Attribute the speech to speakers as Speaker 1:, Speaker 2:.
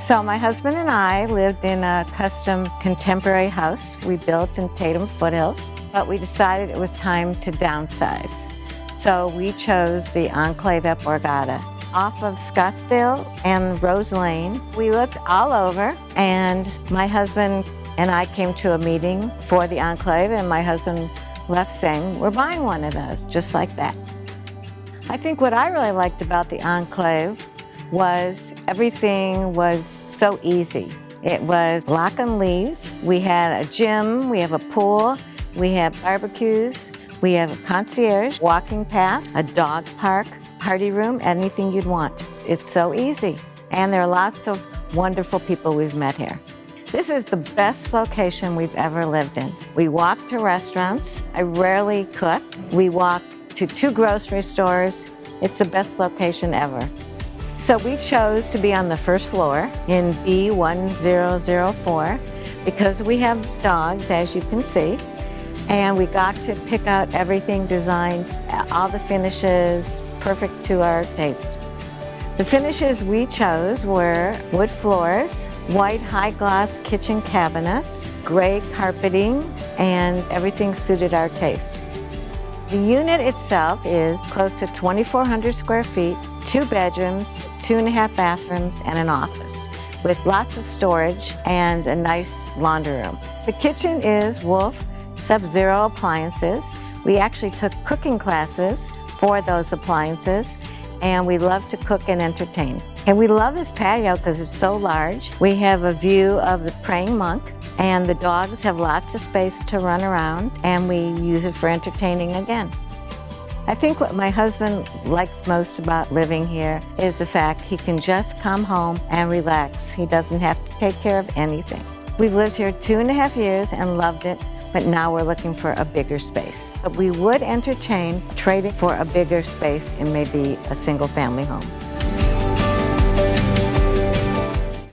Speaker 1: So my husband and I lived in a custom contemporary house we built in Tatum Foothills, but we decided it was time to downsize. So we chose the Enclave at Borgata. Off of Scottsdale and Rose Lane. We looked all over, and my husband and I came to a meeting for the Enclave, and my husband left saying, "We're buying one of those," just like that. I think what I really liked about the Enclave was everything was so easy. It was lock and leave. We had a gym, we have a pool, we have barbecues, we have a concierge, walking path, a dog park, party room, anything you'd want. It's so easy. And there are lots of wonderful people we've met here. This is the best location we've ever lived in. We walk to restaurants. I rarely cook. We walk to 2 grocery stores. It's the best location ever. So we chose to be on the first floor in B1004 because we have dogs, as you can see, and we got to pick out everything designed, all the finishes, perfect to our taste. The finishes we chose were wood floors, white high-gloss kitchen cabinets, gray carpeting, and everything suited our taste. The unit itself is close to 2,400 square feet, 2 bedrooms, 2.5 bathrooms, and an office with lots of storage and a nice laundry room. The kitchen is Wolf Sub-Zero appliances. We actually took cooking classes for those appliances, and we love to cook and entertain. And we love this patio because it's so large. We have a view of the praying monk, and the dogs have lots of space to run around, and we use it for entertaining again. I think what my husband likes most about living here is the fact he can just come home and relax. He doesn't have to take care of anything. We've lived here 2.5 years and loved it, but now we're looking for a bigger space. But we would entertain trading for a bigger space in maybe a single family home.